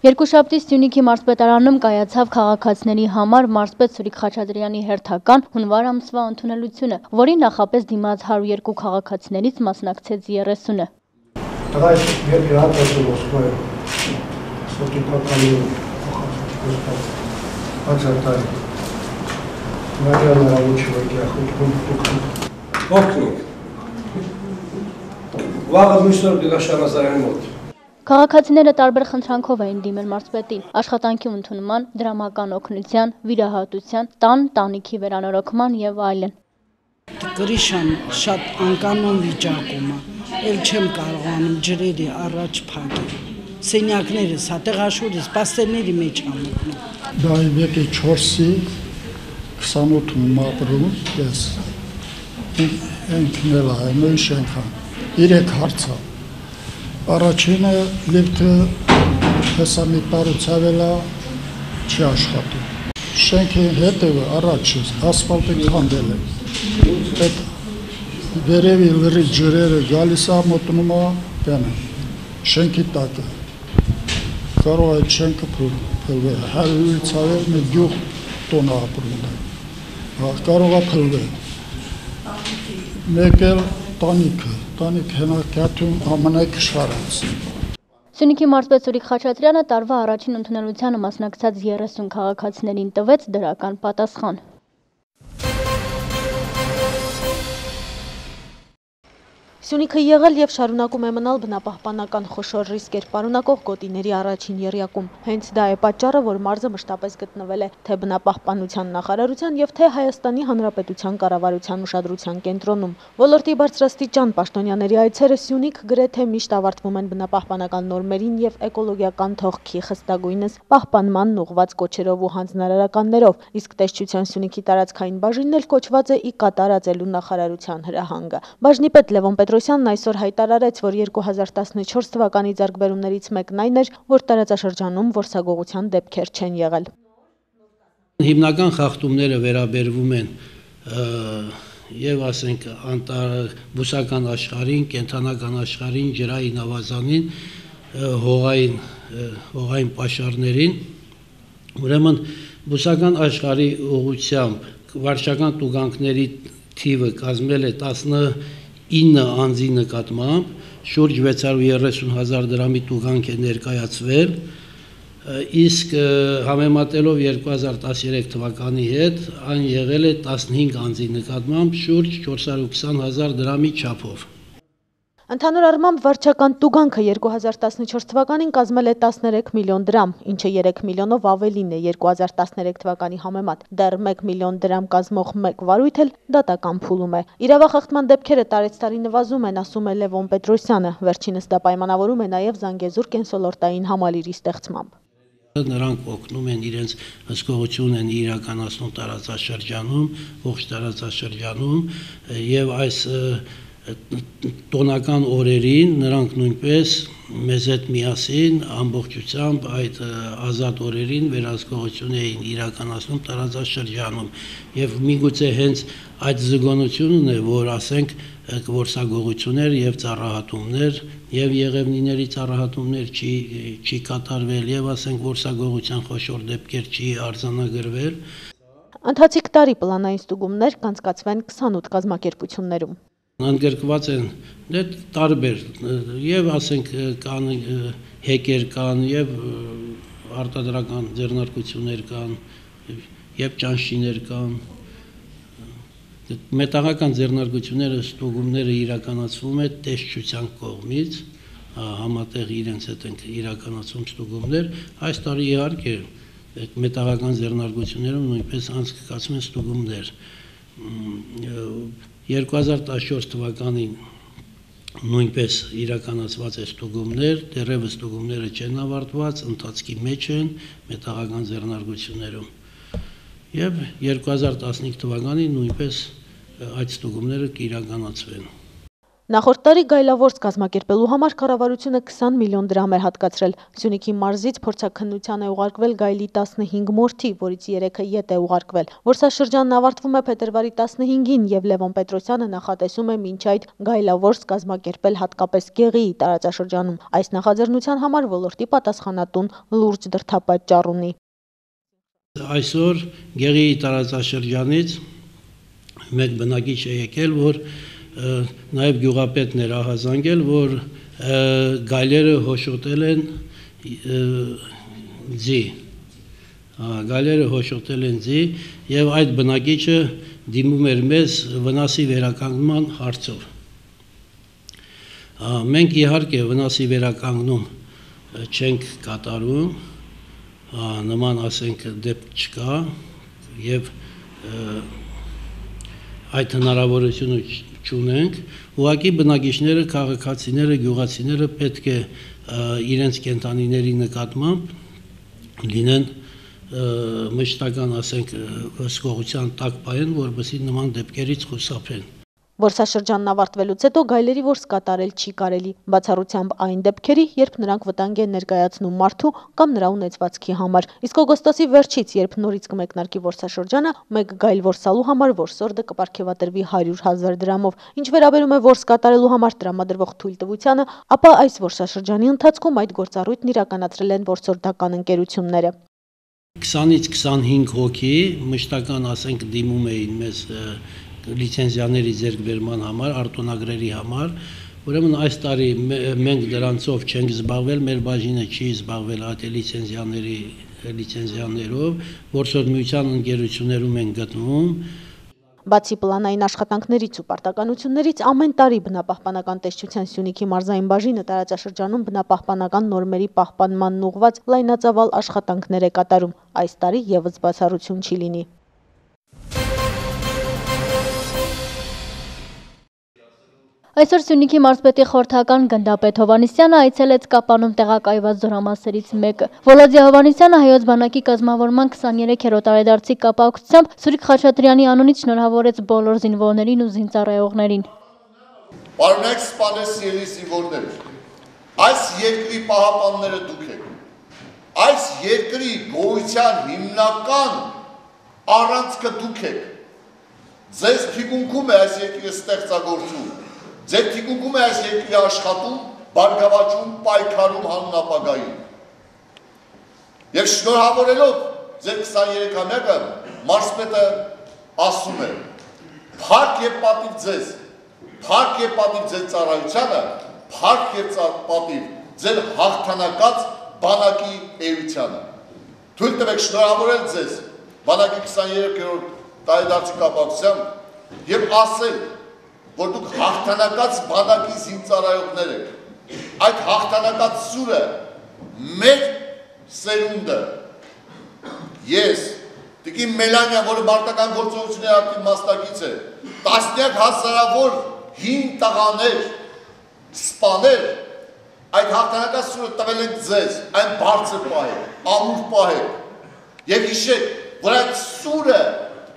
Երկուշաբթի Սյունիքի մարզպետարանում կայացավ քաղաքացիների համար մարզպետ Սուրիկ Խաչատրյանի հերթական հունվար ամսվա ընդունելությունը, որի նախապես դիմաց 102 քաղաքացիներից մասնակցեց 30-ը։ Քաղաքացիները տարբեր խնդրանքով էին դիմել մարզպետին՝ աշխատանքի ընդունման, դրամական օգնության, վիրահատության, տան-տանիքի վերանորոգման եւ այլն։ Գրիշան շատ անկանոն վիճակում է, էլ չեմ կարողանում ջրերի առաջ փակել։ Սենյակներս, հատեղաշորս, պաստերների մեջ ամոթնում։ Դա 4-ի 28-ում ապրում ես։ Ինքն էլ նույն շենքան։ 3 հարց է։ Առաջինը լիֆտը հեսա մի տարուց ավելա չի աշխատում։ Շենքի հետևը առաջ ասֆալտը քանդել է։ Այդ վերևի լրի ջրերը գալիս է մոտնում է տանը։ Շենքի տակը։ Կարող է շենքը փլվել։ 100-ից ավել մի գյուղ տոն ապրում է։ Կարող է փլվել։ Մեկ էլ տանիք հենակյատում ամենակշարած։ Սյունիքի մարզպետ Սուրիկ Խաչատրյանը տարվա առաջին ընդունելությանը մասնակցած 30 քաղաքացիներին տվեց դրական պատասխան։ Սյունիքը եղել եւ շարունակում է մնալ բնապահպանական խոշոր ռիսկեր պարունակող գոտիների առաջին եռյակում։ Հենց դա է պատճառը, որ մարզը մշտապես գտնվել է թե բնապահպանության նախարարության եւ թե Հայաստանի Հանրապետության կառավարության ուշադրության կենտրոնում։ Ոլորտի բարձրաստիճան պաշտոնյաների այցերը Սյունիք գրեթե միշտ ավարտվում են բնապահպանական նորմերին եւ էկոլոգիական թողքի խստագույնս պահպանման ուղղված կոչերով ու հանձնարարականներով, իսկ տեսչության Սյունիքի տարածքային բաժինն էլ կոչված է ի կատար ածելու նախարարության հրահանգը։ Բաժնի պետ Լևոն Պետրոսյանն այսօր հայտարարեց, որ 2014 թվականի ձեռքբերումներից մեկն այն էր, որ տարածաշրջանում որսագողության դեպքեր չեն եղել։ Հիմնական խախտումները վերաբերվում են եւ ասենք բուսական աշխարհին, կենդանական աշխարհին, ջրային ավազանին, հողային պաշարներին։ Ուրեմն բուսական աշխարհի ուղղությամբ վարչական տուգանքների թիվը կազմել է 19 անձի նկատմամբ, շուրջ 630,000 դրամի տուգանք է ներկայացվել, իսկ համեմատելով 2013 թվականի հետ, այն եղել է 15 անձի նկատմամբ, շուրջ 420,000 դրամի չափով։ Ընդհանուր առմամբ վարչական տուգանքը 2014 թվականին կազմել է 13 միլիոն դրամ, ինչը 3 միլիոնով ավելին է 2013 թվականի համեմատ։ Դեռ 1 միլիոն դրամ կազմող մեկ վարույթ էլ դատական փուլում է։ Իրավախախտման դեպքերը տարեցտարի նվազում են, ասում է Լևոն Պետրոսյանը։ Վերջինս դա պայմանավորում է նաև Զանգեզուր կենսոլորտային համալիրի ստեղծմամբ։ Նրանք օգնում են իրենց հսկողություն են իրականացնում տարածաշրջանում, ողջ տարածաշրջանում եւ այս տոնական օրերին նրանք նույնպես մեզ հետ միասին ամբողջությամբ այդ ազատ օրերին վերահսկողություն էին իրականացնում տարածաշրջանում եւ միգուցե հենց այդ զգոնությունն է, որ ասենք որսագողություններ եւ ծառահատումներ եւ եղևնիների ծառահատումներ չի կատարվել եւ ասենք որսագողության խոշոր դեպքեր չի արձանագրվել։ Ընթացիկ տարի պլանային ստուգումներ կանցկացվեն 28 կազմակերպություններում։ Ընդգրկված են տարբեր եւ ասենք կան հեկեր կան եւ արտադրական ձեռնարկություններ կան եւ ճանշիներ կան մետաղական ձեռնարկությունները ստուգումները իրականացվում է տեսչության կողմից համատեղ իրենց հետ են իրականացում ստուգումներ այս տարի իհարկե մետաղական ձեռնարկություններում նույնպես անցկացվում են ստուգումներ 2014 թվականին նույնպես իրականացված է ստուգումներ, դեռևս ստուգումները չեն ավարտված, ընթացքի մեջ են մետաղական ձեռնարկություններում։ Եվ 2015 թվականին նույնպես այդ ստուգումները կիրականացվեն։ Նախորդ տարի գայլավորս կազմակերպելու համար կառավարությունը 20 միլիոն դրամ էր հատկացրել։ Սյունիքի մարզից փորձաքննության է ուղարկվել գայլի 15 մորթի, որից 3-ը ետ է ուղարկվել։ Որսաշրջանն ավարտվում է փետրվարի 15-ին եւ Լևոն Պետրոսյանը նախատեսում է մինչ այդ գայլավորս կազմակերպել հատկապես Գեղիի տարածաշրջանում։ Այս նախաձեռնության համար ոլորտի պատասխանատուն լուրջ դրդապատճառ ունի։ Այսօր Գեղիի տարածաշրջանից մեկ բնակիչ է եկել, որ նաև գյուղապետն էր ահազանգել, որ գայլերը հոշոտել են ձի։ Գայլերը հոշոտել են ձի եւ այդ բնակիչը դիմում էր մեզ վնասի վերականգնման հարցով։ Մենք իհարկե վնասի վերականգնում չենք կատարում, նման ասենք դեպք չկա եւ այդ հնարավորությունը չունենք, ուղղակի բնակիչները, քաղաքացիները, գյուղացիները պետք է իրենց կենդանիների նկատմամբ լինեն մշտական, ասենք, հսկողության տակ պահեն, որպեսզի նման դեպքերից խուսափեն։ Որսաշրջանն ավարտվելուց հետո գայլերի որս կատարել չի կարելի, բացառությամբ այն դեպքերի, երբ նրանք վտանգ են ներկայացնում մարդու կամ նրա ունեցվածքի համար։ Իսկ օգոստոսի վերջից, երբ նորից կմեկնարկի որսաշրջանը, մեկ գայլ որսալու համար որսորդը կպարգևատրվի 100,000 դրամով։ Ինչ վերաբերում է որս կատարելու համար տրամադրվող թույլտվությանը, ապա այս որսաշրջանի ընթացքում այդ գործառույթն իրականացրել են որսորդական ընկերությունները։ 20-ից 25 հոգի մշտական, ասենք, դիմում էին մեզ լիցենզիաների ձեռքբերման համար, արտոնագրերի համար, ուրեմն այս տարի մենք դրանցով չենք զբաղվել, մեր բաժինը չի զբաղվել այդ լիցենզիաներով, որսորդ միության ընկերություններում են գտնվում։ Բացի պլանային աշխատանքներից ու պարտականություններից, ամեն տարի բնապահպանական տեսչության Սյունիքի մարզային բաժինը տարածաշրջանում բնապահպանական նորմերի պահպանմանն ուղղված լայնածավալ աշխատանքներ է կատարում։ Այս տարի եւս բացառություն չի լինի։ Այսօր Սյունիքի մարզպետի խորհրդական գնդապետ Հովհաննիսյանը այցելեց Կապանում տեղակայված զորամասերից մեկը։ Վոլոդիա Հովհաննիսյանը հայոց բանակի կազմավորման 23-րդ տարեդարձի կապակցությամբ Սուրիկ Խաչատրյանի անունից շնորհավորեց բոլոր զինվորներին ու զինծառայողներին։ Պարոնայք սպանեսիելի զինվորներ, այս երկրի պահապանները դուք եք։ Այս երկրի գոյության հիմնական առանցքը դուք եք։ Ձեզ թիկունքում է այս երկրի ստեղծագործում։ Ձեր թիկունքում է այս երկրի աշխատում, բարգավաճում, պայքարում հանուն ապագային։ Եվ շնորհավորելով ձեր 23-ամյակը, մարզպետը ասում է. փառք եւ պատիվ ձեզ, փառք եւ պատիվ ձեր ծառայությանը, փառք եւ պատիվ ձեր հաղթանակած բանակի էությանը։ Թույլ տվեք շնորհավորել ձեզ բանակի 23-րդ տարեդարձի կապակցությամբ եւ ասել, որ դուք հաղթանակած բանակի զինծառայողներ եք։ Այդ հաղթանակած սուրը մեր սերունդը, ես, Տիկին Մելանյան, որը մարտական գործողությունների ակտիվ մասնակից է, տասնյակ հազարավոր հին տղաներ, սպաներ, այդ հաղթանակած սուրը տվել ենք ձեզ, այն բարձր պահեք, ամուր պահեք եւ հիշեք, որ այդ սուրը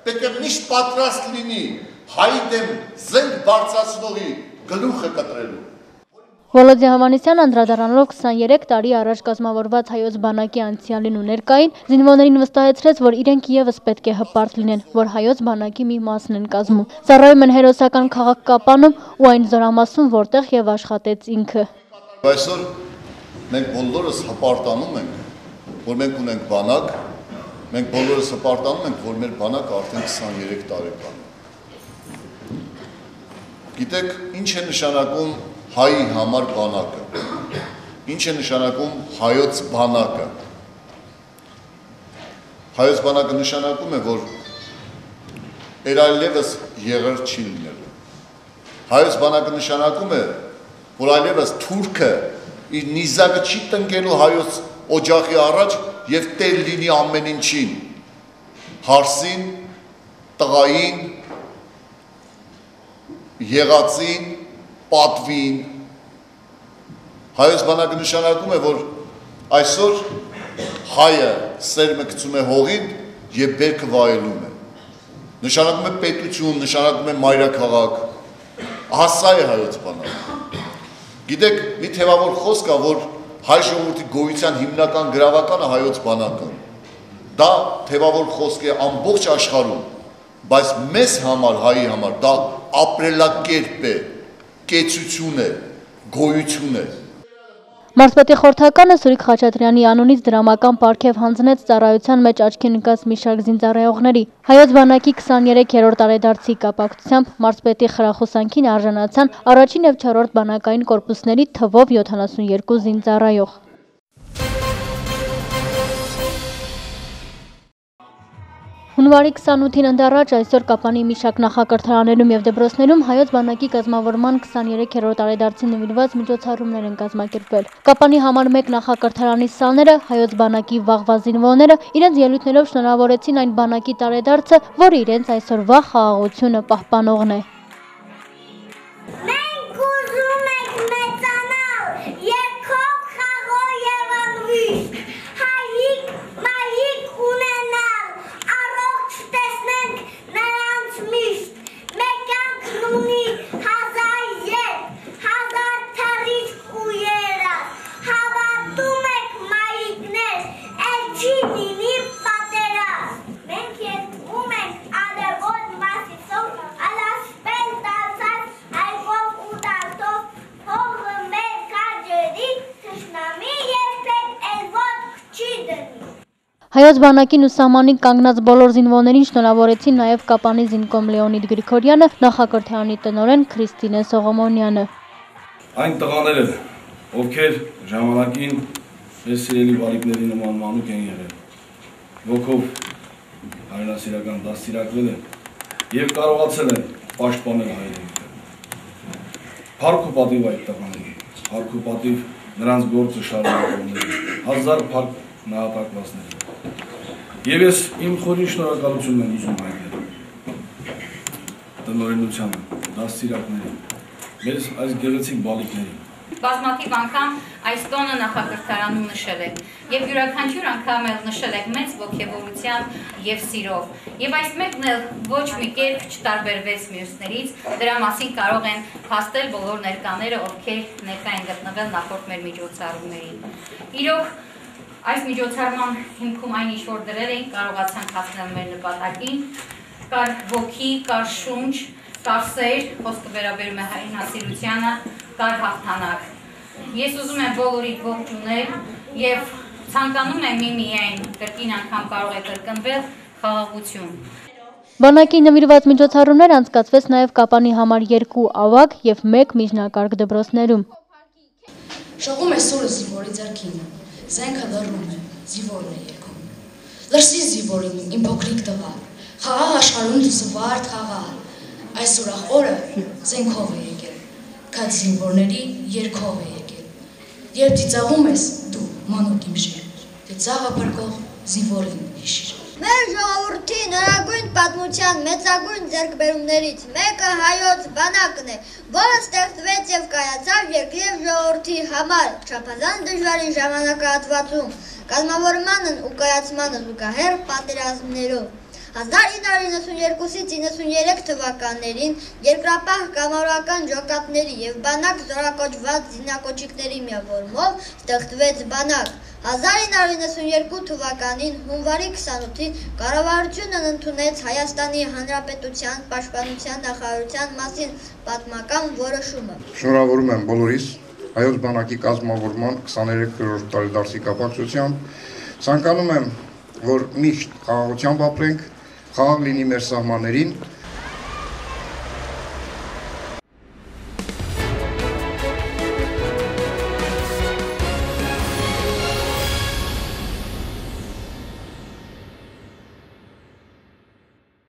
պետք է միշտ պատրաստ լինի հայի դեմ զենք բարձրացնողի գլուխը կտրելու։ Վոլոդիա Հովհաննիսյանը անդրադառնալով 23 տարի առաջ կազմավորված հայոց բանակի անցյալին ու ներկային, զինվորներին վստահեցրեց, որ իրենք եւս պետք է հպարտ լինեն, որ հայոց բանակի մի մասն են կազմում։ Ծառայում են հերոսական քաղաք Կապանում ու այն զորամասում, որտեղ եւ աշխատեց ինքը։ Այսօր մենք բոլորս հպարտանում ենք, որ մենք ունենք բանակ, մենք բոլորս հպարտանում ենք, որ մեր բանակը արդեն 23 տարեկան է։ Գիտեք, ինչ է նշանակում հայի համար բանակը, ինչ է նշանակում հայոց բանակը։ Հայոց բանակը նշանակում է, որ այլևս եղեր չի լինելու։ Հայոց բանակը նշանակում է, որ այլևս թուրքը իր նիզակը չի տնկելու հայոց օջախի առաջ եւ տեր լինի ամեն ինչին, հարսին, տղային, եղածին, պատվին։ Հայոց բանակը նշանակում է, որ այսօր հայը սերմը գցում է հողին եւ բերքը վայելում է։ Նշանակում է պետություն, նշանակում է մայրաքաղաք։ Հասա է հայոց բանակը։ Գիտեք, մի թևավոր խոսք կա, որ հայ ժողովրդի գոյության հիմնական գրավականը հայոց բանակն։ Դա թևավոր խոսք է ամբողջ աշխարհում, բայց մեզ համար, հայի համար, դա ապրելակերպ է, կեցություն է, գոյություն է։ Մարզպետի խորհրդականը Սուրիկ Խաչատրյանի անունից դրամական պարգև հանձնեց ծառայության մեջ աչքի ընկած մի շարք զինծառայողների։ Հայոց բանակի 23-րդ տարեդարձի կապակցությամբ մարզպետի խրախուսանքին արժանացան առաջին և 4-րդ բանակային կորպուսների թվով 72 զինծառայող։ Հունվարի 28-ին ընդառաջ այսօր Կապանի մի շարք նախակրթարաններում և դպրոցներում հայոց բանակի կազմավորման 23-րդ տարեդարձին նվիրված միջոցառումներ են կազմակերպվել։ Կապանի համար 1 նախակրթարանի սաները հայոց բանակի վաղվա զինվորները իրենց ելույթներով շնորհավորեցին այն բանակի տարեդարձը, որը իրենց այսօրվա խաղաղությունը պահպանողն է։ Հայոց բանակին ու սահմանին կանգնած բոլոր զինվորներին շնորհավորեցին նաև Կապանի զինկոմ Լեոնիդ Գրիգորյանը, նախակրթարանի տնօրեն Քրիստինե Սողոմոնյանը։ Այն տղաները, ովքեր ժամանակին մեզ սիրելի բալիկների նման մանուկ են եղել, ոգով հայրենասիրական դաստիարակվել են և կարողացել են պաշտպանել հայրենիքը։ Փառք ու պատիվ այդ տղաներին, փառք ու պատիվ նրանց գործը շարունակողներին, հազար փառք նահատակվածներին։ Եվ ես իմ խորին շնորհակալությունն եմ ուզում հայտնել տնօրենությանը, դաստիարակներին, մեզ այս գեղեցիկ բալիկներին։ Բազմաթիվ անգամ այս տոնը նախակրթարանում նշել եք և յուրաքանչյուր անգամ էլ նշել եք մեծ ոգևորության և սիրով։ Եվ այս մեկն էլ ոչ մի կերպ չտարբերվեց մյուսներից, դրա մասին կարող են փաստել բոլոր ներկաները, ովքեր ներկա են գտնվել նախորդ մեր միջոցառումներին։ Իրոք այս միջոցառման հիմքում այն ինչ որ դրել էինք, կարողացանք հասնել մեր նպատակին, կար ոգի, կար շունչ, կար սեր, խոսքը վերաբերում է հայրենասիրությանը, կար հաղթանակ։ Ես ուզում եմ բոլորիդ ողջունել և ցանկանում եմ միայն կրկին անգամ կարող է կրկնվել խաղաղություն։ Բանակի նվիրված միջոցառումներ անցկացվեց նաև Կապանի համար 2 ավագ և 1 միջնակարգ դպրոցներում։ Շողում է սուրը զինվորի ձեռքին, զենքը լռում է, զինվորն է երգում։ Լրսի զինվորին իմ փոքրիկ տղա, խաղաղ աշխարհում զվարթ խաղաղ։ Այս ուրախ օրը զենքով է եկել, քաջ զինվորների երգով է եկել։ Երբ ծիծաղում ես դու մանուկ իմ շիր, ծիծաղը փրկող զինվորին հիշիր։ Մեր ժողովրդի նորագույն պատմության մեծագույն ձեռքբերումներից մեկը հայոց բանակն է, որը ստեղծվեց և կայացավ երկրի և ժողովրդի համար չափազանց դժվարին ժամանակահատվածում, կազմավորմանն ու կայացմանը զուգահեռ պատերազմներով։ 1992-ից 93 թվականներին երկրապահ կամավորական ջոկատների և բանակ զորակոչված զինակոչիկների միավորումով ստեղծվեց բանակ։ 1992 թվականին հունվարի 28-ին կառավարությունն ընդունեց Հայաստանի Հանրապետության Պաշտպանության նախարարության մասին պատմական որոշումը։ Շնորհավորում եմ բոլորիս հայոց բանակի կազմավորման 23-րդ տարեդարձի կապակցությամբ։ Ցանկանում եմ, որ միշտ խաղաղությամբ ապրենք, խաղաղ լինի մեր սահմաններին